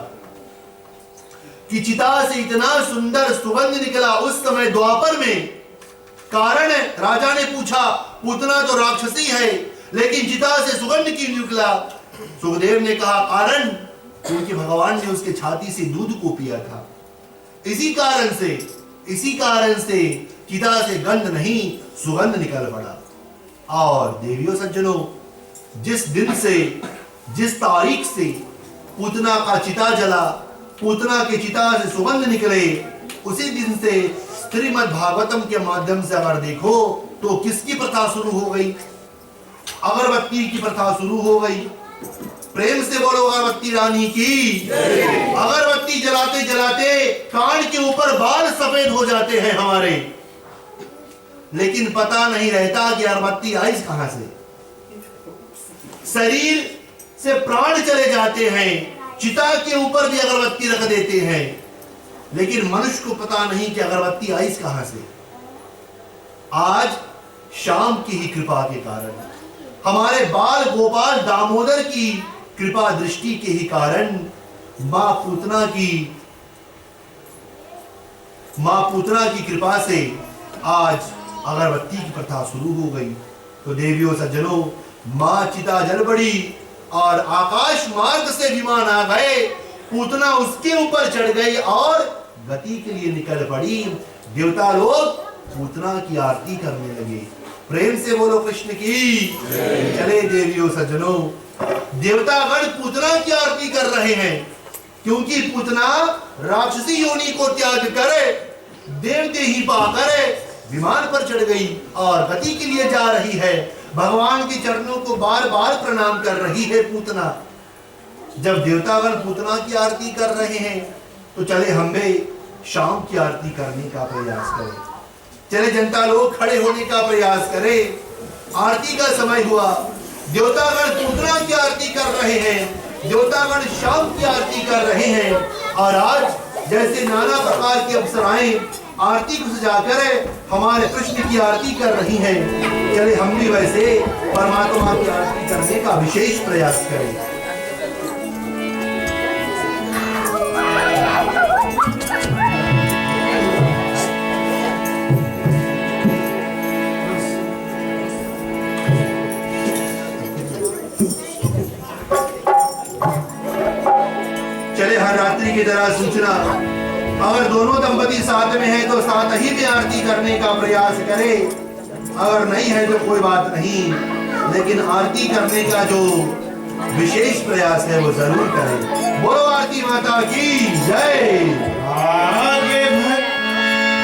कि चिता से इतना सुंदर सुगंध निकला। उस समय द्वापर में कारण राजा ने पूछा, पूतना तो राक्षसी है लेकिन चिता से सुगंध क्यों निकला? सुखदेव ने कहा कारण क्योंकि भगवान ने उसके छाती से दूध को पिया था। इसी कारण से चिता से गंध नहीं सुगंध निकल पड़ा। और देवियों सज्जनों, जिस दिन से, जिस तारीख से पूतना का चिता जला, पूतना के चिता से सुगंध निकले, उसी दिन से श्रीमद् भागवतम के माध्यम से अगर देखो तो किसकी प्रथा शुरू हो गई? अगरबत्ती की प्रथा शुरू हो गई। प्रेम से बोलो अगरबत्ती रानी की। अगरबत्ती जलाते जलाते कान के ऊपर बाल सफेद हो जाते हैं हमारे, लेकिन पता नहीं रहता कि अगरबत्ती आई कहां से। शरीर से प्राण चले जाते हैं, चिता के ऊपर भी अगरबत्ती रख देते हैं, लेकिन मनुष्य को पता नहीं कि अगरबत्ती आई कहां से। आज शाम की ही कृपा के कारण, हमारे बाल गोपाल दामोदर की कृपा दृष्टि के ही कारण मां पूतना की कृपा से आज अगरबत्ती की प्रथा शुरू हो गई। तो देवियों सज्जनों, मां चिता जल पड़ी और आकाश मार्ग से विमान आ गए, पूतना उसके ऊपर चढ़ गई और गति के लिए निकल पड़ी। देवता लोग पूतना की आरती करने लगे। प्रेम से बोलो कृष्ण की। चले देवियों सज्जनों, देवतागण पूतना की आरती कर रहे हैं क्योंकि पूतना राक्षसी योनि को त्याग करे देव देही पाकर विमान पर चढ़ गई और गति के लिए जा रही है। भगवान के चरणों को बार बार प्रणाम कर रही है पूतना। जब देवतागण पूतना की आरती कर रहे हैं तो चले हम भी शाम की आरती करने का प्रयास करें। चले जनता लोग खड़े होने का प्रयास करें। आरती का समय हुआ, देवतागण पूतना की आरती कर रहे हैं, देवतागण शाम की आरती कर रहे हैं। और आज जैसे नाना प्रकार की अप्सराएं आरती को सजाकर हमारे कृष्ण की आरती कर रही हैं, चले हम भी वैसे परमात्मा की आरती करने का विशेष प्रयास करें। चले हर रात्रि की तरह सूचना, अगर दोनों दंपति साथ में है तो साथ ही में आरती करने का प्रयास करें, अगर नहीं है तो कोई बात नहीं, लेकिन आरती करने का जो विशेष प्रयास है वो जरूर करें। बोलो आरती माता की जय।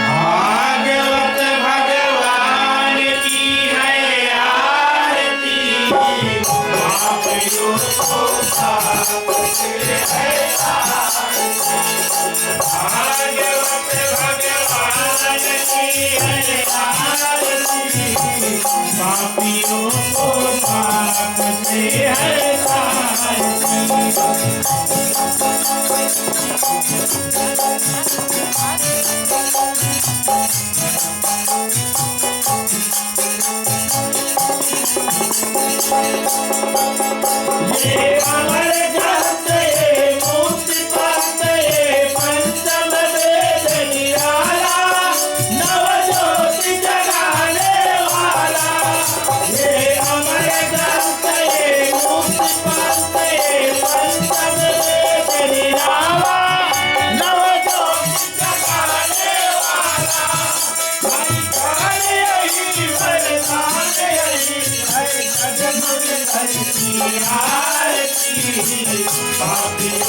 भागवत भगवान की है आरती, पापियों को पाप से है भागवत भगवान की है आरती, पापियों को पाप से है ये अमर जाते मुक्ति पाते पंचम वेद गिरा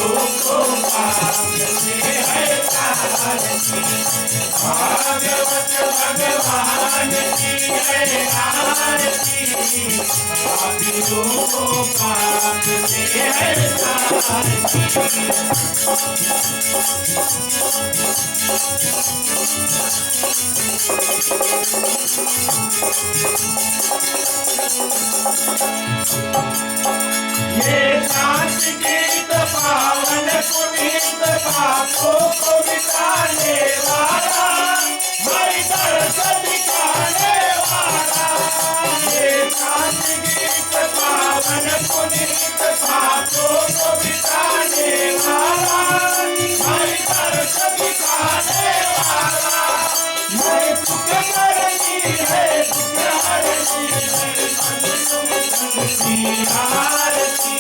को पाप से है तारती। भागवत भगवान की है आरती, पापियों को पाप से है तारती। ये शांति गीत पावन पुनीत पापों को मिटाने वाला, हरि दर्श दिखाने वाला। ये शांति गीत पावन पुनीत पापों को मिटाने वाला, हरि दर्श दिखाने वाला। मैं सुख करनी है, सुख हरनी है, की आरती,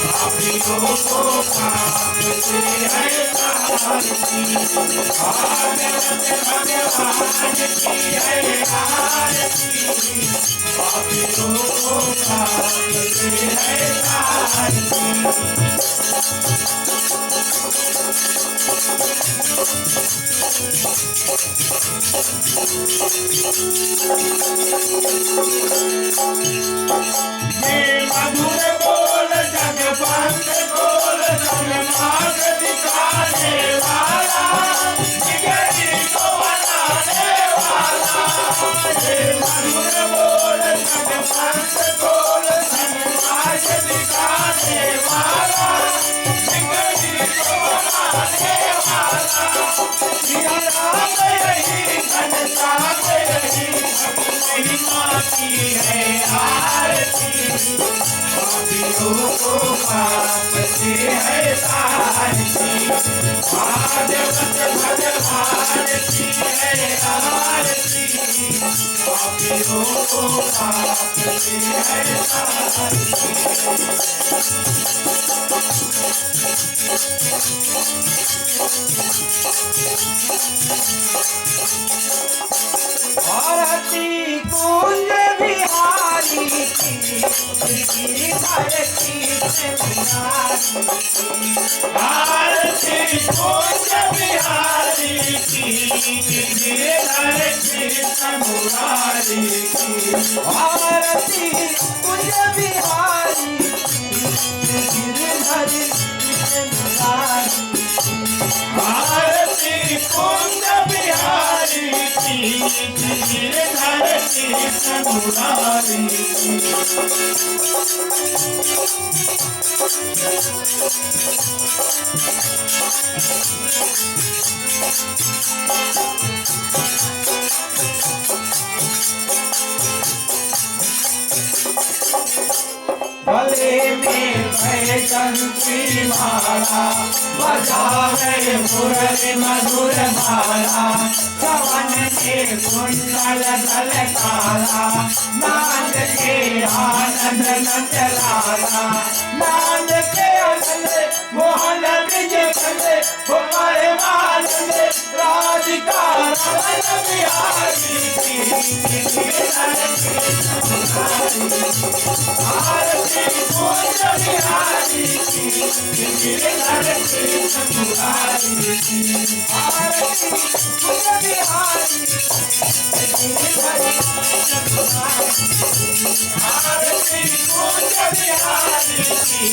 पापियों को पाप से है तारती। भागवत भगवान की है आरती, पापियों को पाप से है तारती। ये मधुर बोल जगवंत बोल जगमाग दिखाने वाला, जिगरी को बनाने वाला। ये मधुर बोल जगवंत बोल जगमाग दिखाने वाला, जिगरी को बनाने वाला। सिया राम यही घनता यही महिमा की है आरती, पापियों को पाप से है तारती। भागवत भगवान की है आरती, पापियों को पाप से है तारती। आरती कुंज बिहारी की, धरती से बिहारी की। आरती कुंज बिहारी की, धरती से मुरारी की। आरती कुंज बिहारी की, धरती से मुरारी की। आरती कुंज बिहारी की, धरती से मुरारी की। गले में बैठन की माला, बजावे मुरली मधुर माला। चवन में कुंडल झलकाला, नाद के आनंद नंद लाला। नाद के आनंद मोहन ब्रिज खंड, हमारे आनंद राधिका रमन बिहारी की। आरती कुंज बिहारी की, धरती से मुरारी की। आरती कुंज बिहारी की, धरती से मुरारी की। आरती कुंज बिहारी की,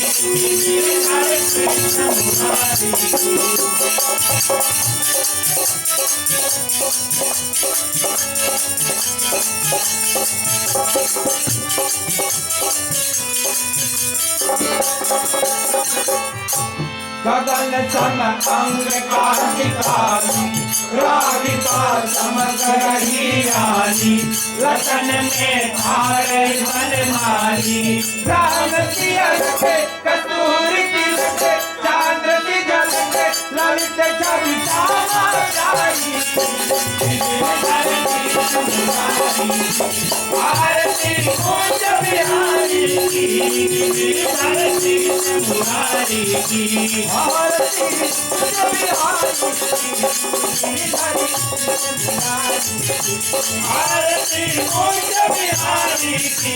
धरती से मुरारी की। गगन सम अंग कांतिकारी, राधिका समग्र हीरानी। लसन में थारे बनमाली, राम की अलखे कस्तूरी की लखे। चांद्र की झलके ललित छवि श्यामा जाई। आरती कुंज बिहारी की, धरती से मुरारी की। आरती कुंज बिहारी की, धरती से मुरारी की। आरती कुंज बिहारी की,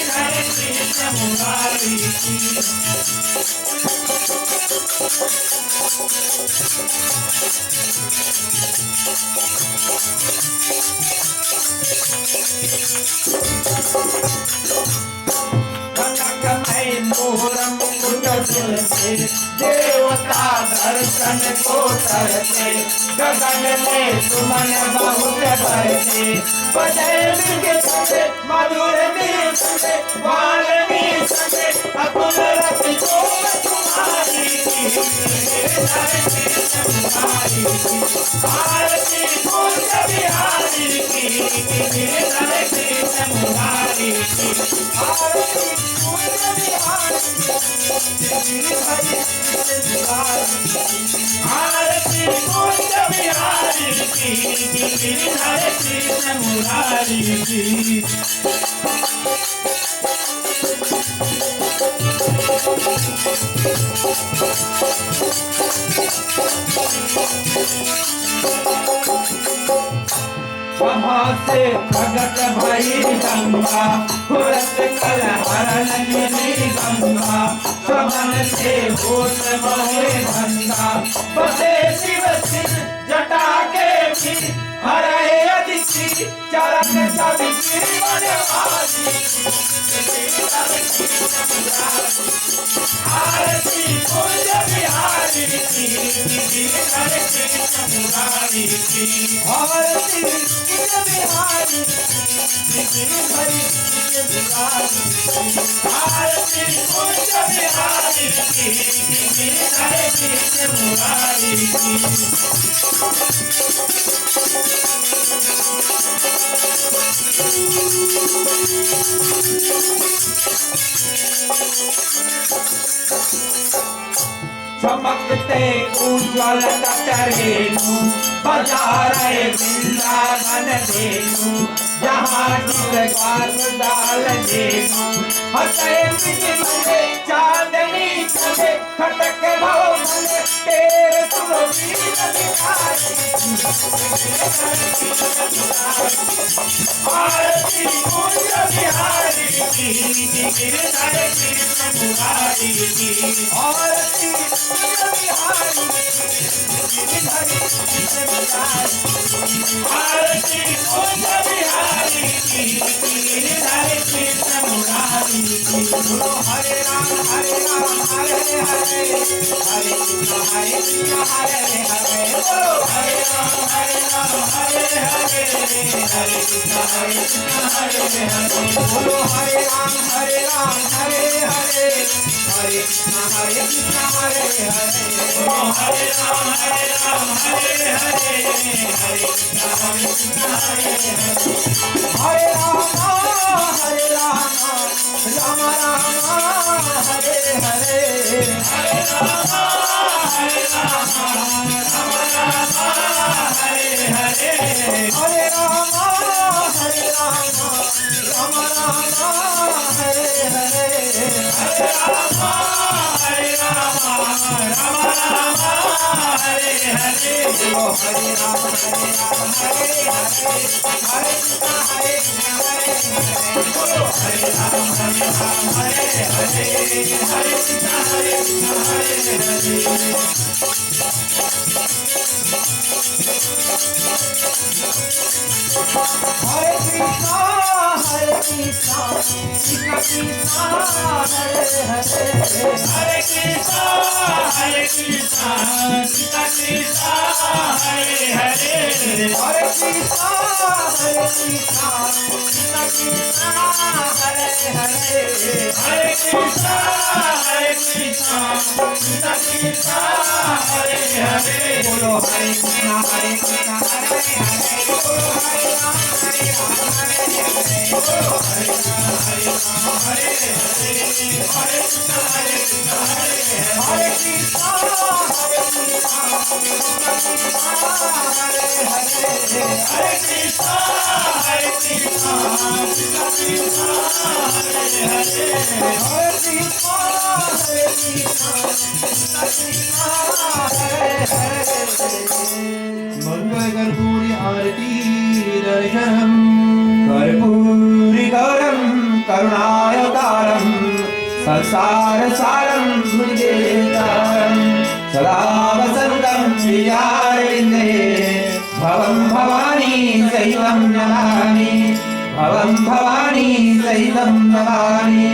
धरती से मुरारी की। कनकमय मोर मुकुट झुलसे देवता दर्शन को तरसे गगन में सुमन बहुत बरसे बजय मृग छंदे मधुर में छंदे वाल्मी छंदे अतुल रस शोभ तुम्हारी आरती कुंज बिहारी की हरे कृष्ण मुरारी की आरती कुंज बिहारी आरती कुंज बिहारी की हरे कृष्ण मुरारी की सभा से प्रगट भई गंगा खुरत कल हरण गिरी गंगा श्रवण से होत बहे भंगा बसे शिव सिर जटा के भी हरे अदिति चरण सब जीवन वाली आरती कुंज बिहारी की हरे कृष्ण मुरारी की आरती कुंज बिहारी हरे कृष्ण मुरारी आरती कुंज बिहारी की हरे कृष्ण मुरारी की चमकते उज्ज्वल कटरेनु बजारे वृंदावन धेनु जहाँ जिस डाल देनु हंसे मिले चांदनी चले खटक भाव मने तेरे सुरवीर बिहारी आरती कुंज बिहारी की हरे कृष्ण मुरारी की आरती कुंज बिहारी हरे कृष्ण मुरारी आरती कुंज बिहारी की हरे कृष्ण मुरारी की बोलो हरे राम हरे हरे हरे कृष्ण हरे कृष्ण हरे हरे बोलो हरे राम हरे हरे हरे कृष्ण हरे हरे बोलो हरे राम हरे हरे हरे कृष्ण हरे हरे बोलो हरे राम हरे हरे हरे कृष्ण हरे हरे हरे राम राम राम हरे हरे हरे राम राम राम हरे हरे हरे राम राम राम हरे हरे हरे राम राम राम हरे हरे बोलो हरे राम हरे हरे हरे कृष्ण हरे बोलो हरे राम हरे हरे हरे कृष्ण हरे हरे हरे कृष्णा कृष्ण कृष्ण हरे हरे हरे कृष्णा कृष्ण कृष्ण हरे हरे हरे कृष्णा कृष्ण कृष्ण हरे हरे हरे कृष्णा कृष्ण कृष्ण हरे हरे बोलो हरे कृष्ण हरे हरे बोलो हरे राम हरे हरे बोलो हरे राम हरे हरे हरे कृष्ण हरे हरे कृष्ण हरे कृष्ण हरे हरे हरे कृष्ण हरे कृष्ण कृष्ण हरे हरे हरे कृष्ण हरे कृष्ण हरे हरे मंगलकर्पूरी आरती दर्शनम कर्पूरी गौरम करुणावतारम संसार सारम भुजगेन्द्रम सहितं नमामि भवं भवानी सहितं नमामि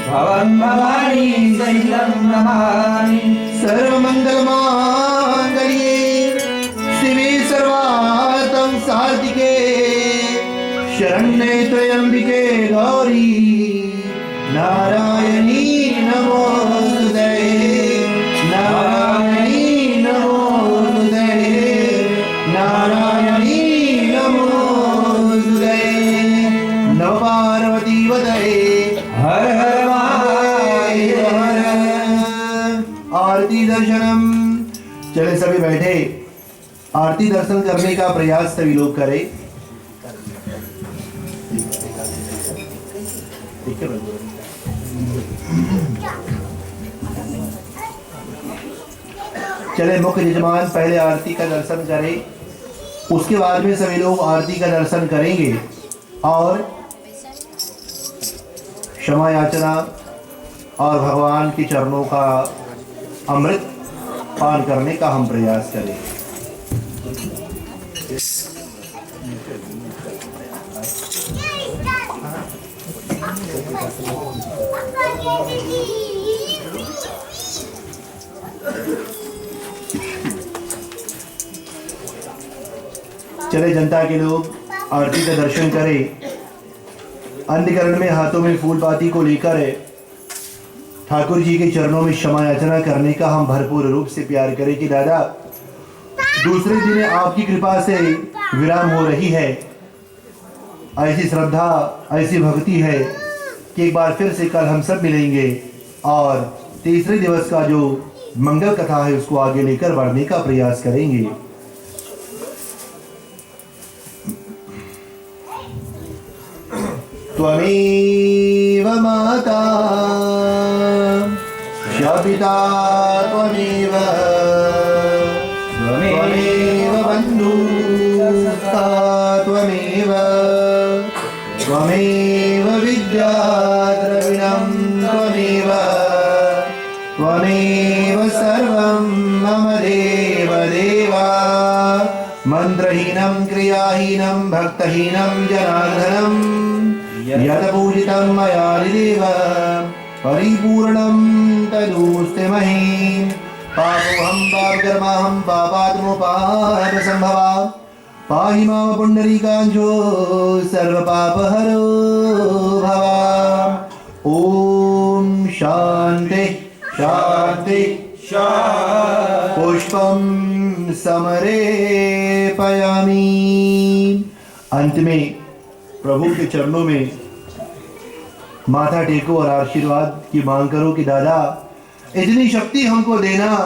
भवं भवानी सहितं नमामि सर्वमङ्गलमाङ्गल्ये शिवे सर्वार्थं साधिके शरण्ये त्र्यम्बिके गौरी नारायणी नमोस्तुते नारायणी नमोस्तुते नारायणी नमोस्तुते नमः पार्वती वदये हर हर महादेव आरती दर्शनम। चले सभी बैठे, आरती दर्शन करने का प्रयास सभी लोग करें। चले मुख्य यजमान पहले आरती का दर्शन करें, उसके बाद में सभी लोग आरती का दर्शन करेंगे और क्षमा याचना और भगवान के चरणों का अमृत पान करने का हम प्रयास करें। चले जनता के लोग आरती का दर्शन करें। अंधकरण में हाथों में फूल बाती को लेकर ठाकुर जी के चरणों में क्षमा याचना करने का हम भरपूर रूप से प्यार करें कि दादा दूसरे दिन आपकी कृपा से विराम हो रही है। ऐसी श्रद्धा ऐसी भक्ति है कि एक बार फिर से कल हम सब मिलेंगे और तीसरे दिवस का जो मंगल कथा है उसको आगे लेकर बढ़ने का प्रयास करेंगे। त्वमेव माता पिता त्वमेव त्वमेव बन्धुः त्वमेव त्वमेव विद्या द्रविणं त्वमेव त्वमेव सर्वं मम देव देवा मन्त्रहीनं क्रियाहीनं भक्तहीनं जनार्दनं यत् पूजितं मया देव परिपूर्णं तदुस्ते महीं पापोऽहं पापकर्माहं पापात्मोपापसम्भवा पाहि मां पुण्डरीकाञ्चो सर्वपापहरो भवा। ॐ शान्ति शान्ति शान्ति। पुष्पं समर्पयामि। अंत में प्रभु के चरणों में माथा टेको और आशीर्वाद की मांग करो कि दादा इतनी शक्ति हमको देना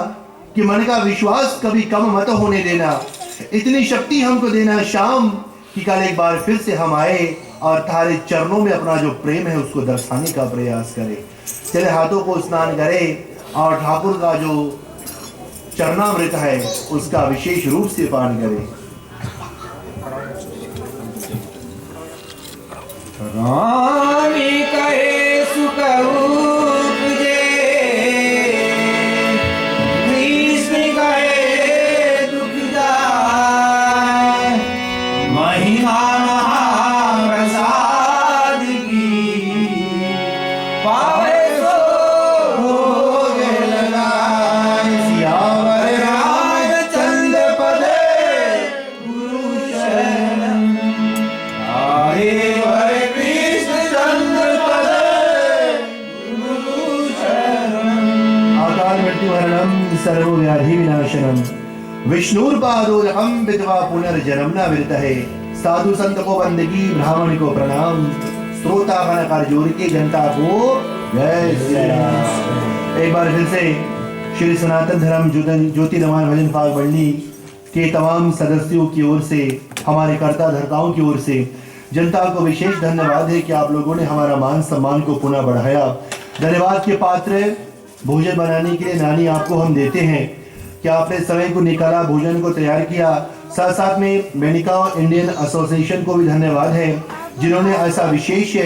कि मन का विश्वास कभी कम मत होने देना। इतनी शक्ति हमको देना शाम कि कल एक बार फिर से हम आए और तारे चरणों में अपना जो प्रेम है उसको दर्शाने का प्रयास करें। चले हाथों को स्नान करें और ठाकुर का जो चरणामृत है उसका विशेष रूप से पान करें। रामी कहे सुख उपजे कृष्ण कहे दुख जाए महिमा महाप्रसाद की पावे सो भोग लगाए सियावर रामचंद्र पदे गुरु शरण आए सर्वव्याधि विनाशनम विष्णुर्पादोदकम विधवा पुनर्जन्म न विरतहे। साधु संत को बंदगी ब्राह्मण को प्रणाम श्रोता गण कर जोड़ के जनता को जय श्री राम। एक बार फिर से श्री सनातन धर्म ज्योति नमान भजन पाक मंडली के तमाम सदस्यों की ओर से हमारे कर्ता धर्ताओं की ओर से जनता को विशेष धन्यवाद है कि आप लोगों ने हमारा मान सम्मान को पुनः बढ़ाया। धन्यवाद के पात्र भोजन बनाने के लिए नानी आपको हम देते हैं कि आपने समय को निकाला, भोजन को तैयार किया। साथ साथ में मेनिका इंडियन एसोसिएशन को भी धन्यवाद है जिन्होंने ऐसा विशेष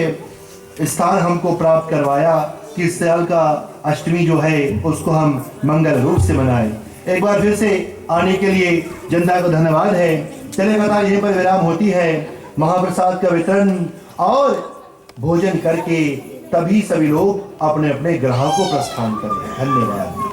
स्थान हमको प्राप्त करवाया कि इस साल का अष्टमी जो है उसको हम मंगल रूप से मनाएं। एक बार फिर से आने के लिए जनता को धन्यवाद है। चले कथा यहीं पर विराम होती है। महाप्रसाद का वितरण और भोजन करके तभी सभी लोग अपने अपने ग्रहों को प्रस्थान करें। धन्यवाद।